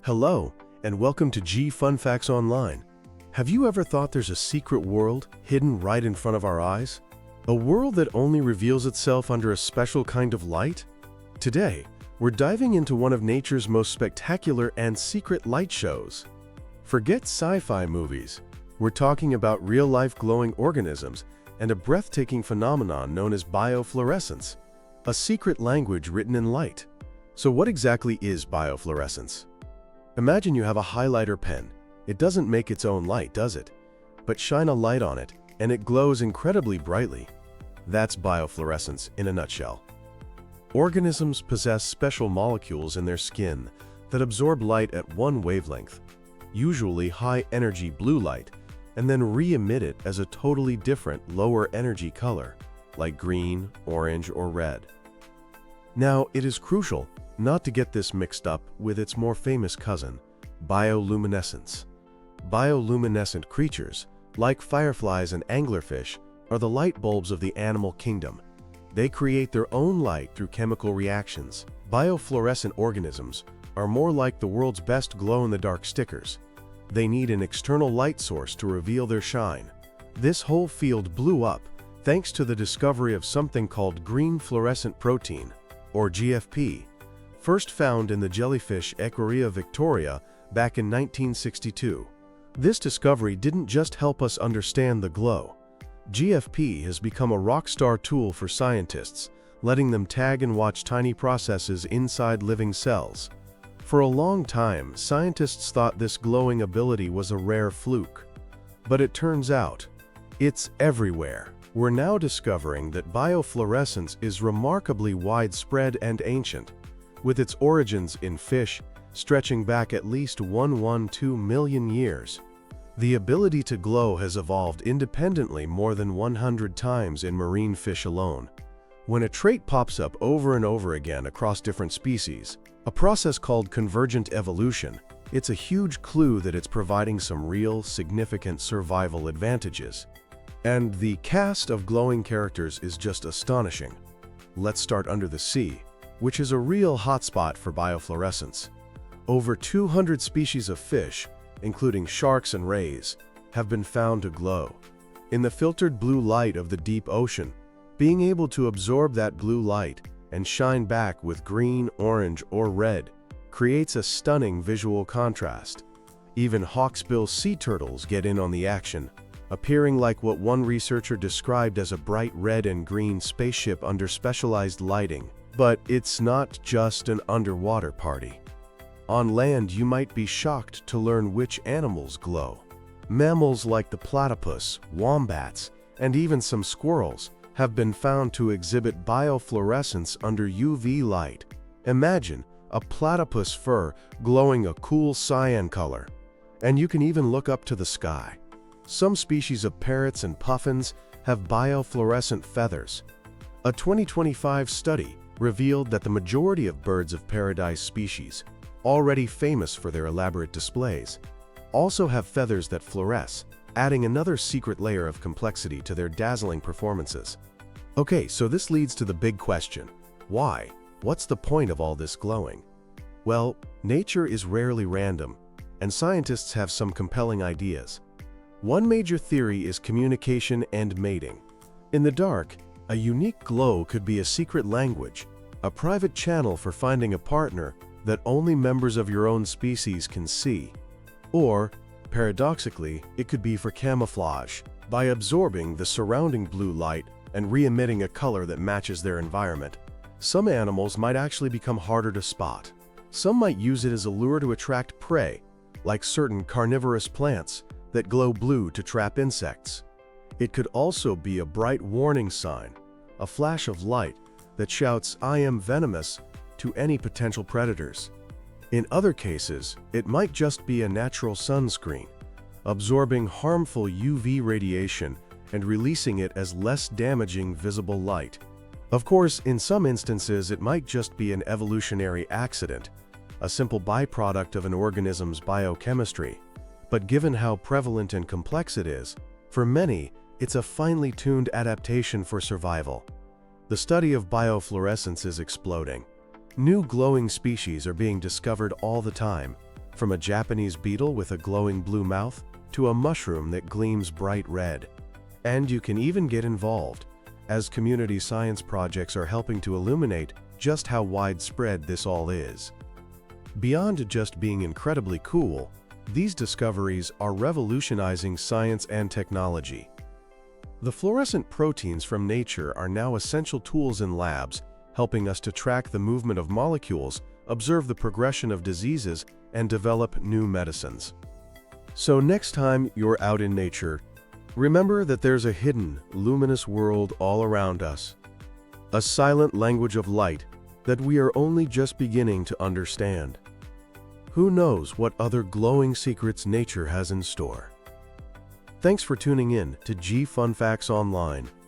Hello, and welcome to G Fun Facts Online. Have you ever thought there's a secret world hidden right in front of our eyes? A world that only reveals itself under a special kind of light? Today, we're diving into one of nature's most spectacular and secret light shows. Forget sci-fi movies. We're talking about real-life glowing organisms and a breathtaking phenomenon known as biofluorescence, a secret language written in light. So what exactly is biofluorescence? Imagine you have a highlighter pen. It doesn't make its own light, does it? But shine a light on it, and it glows incredibly brightly. That's biofluorescence in a nutshell. Organisms possess special molecules in their skin that absorb light at one wavelength, usually high-energy blue light, and then re-emit it as a totally different, lower-energy color, like green, orange, or red. Now, it is crucial not to get this mixed up with its more famous cousin, bioluminescence. Bioluminescent creatures, like fireflies and anglerfish, are the light bulbs of the animal kingdom. They create their own light through chemical reactions. Biofluorescent organisms are more like the world's best glow-in-the-dark stickers. They need an external light source to reveal their shine. This whole field blew up thanks to the discovery of something called green fluorescent protein, or GFP, first found in the jellyfish Equirria victoria back in 1962. This discovery didn't just help us understand the glow. GFP has become a rock-star tool for scientists, letting them tag and watch tiny processes inside living cells. For a long time, scientists thought this glowing ability was a rare fluke. But it turns out, it's everywhere. We're now discovering that biofluorescence is remarkably widespread and ancient, with its origins in fish stretching back at least 112 million years. The ability to glow has evolved independently more than 100 times in marine fish alone. When a trait pops up over and over again across different species, a process called convergent evolution, it's a huge clue that it's providing some real, significant survival advantages. And the cast of glowing characters is just astonishing. Let's start under the sea, which is a real hotspot for biofluorescence. Over 200 species of fish, including sharks and rays, have been found to glow. In the filtered blue light of the deep ocean, being able to absorb that blue light and shine back with green, orange, or red creates a stunning visual contrast. Even hawksbill sea turtles get in on the action, appearing like what one researcher described as a bright red and green spaceship under specialized lighting. But it's not just an underwater party. On land, you might be shocked to learn which animals glow. Mammals like the platypus, wombats, and even some squirrels have been found to exhibit biofluorescence under UV light. Imagine a platypus fur glowing a cool cyan color. And you can even look up to the sky. Some species of parrots and puffins have biofluorescent feathers. A 2025 study revealed that the majority of birds of paradise species, already famous for their elaborate displays, also have feathers that fluoresce, adding another secret layer of complexity to their dazzling performances. Okay, so this leads to the big question. Why? What's the point of all this glowing? Well, nature is rarely random, and scientists have some compelling ideas. One major theory is communication and mating. In the dark, a unique glow could be a secret language, a private channel for finding a partner that only members of your own species can see. Or, paradoxically, it could be for camouflage, by absorbing the surrounding blue light and re-emitting a color that matches their environment. Some animals might actually become harder to spot. Some might use it as a lure to attract prey, like certain carnivorous plants that glow blue to trap insects. It could also be a bright warning sign, a flash of light that shouts, "I am venomous," to any potential predators. In other cases, it might just be a natural sunscreen, absorbing harmful UV radiation and releasing it as less damaging visible light. Of course, in some instances, it might just be an evolutionary accident, a simple byproduct of an organism's biochemistry. But given how prevalent and complex it is, for many, it's a finely tuned adaptation for survival. The study of biofluorescence is exploding. New glowing species are being discovered all the time, from a Japanese beetle with a glowing blue mouth to a mushroom that gleams bright red. And you can even get involved, as community science projects are helping to illuminate just how widespread this all is. Beyond just being incredibly cool, these discoveries are revolutionizing science and technology. The fluorescent proteins from nature are now essential tools in labs, helping us to track the movement of molecules, observe the progression of diseases, and develop new medicines. So next time you're out in nature, remember that there's a hidden, luminous world all around us. A silent language of light that we are only just beginning to understand. Who knows what other glowing secrets nature has in store? Thanks for tuning in to G Fun Facts Online.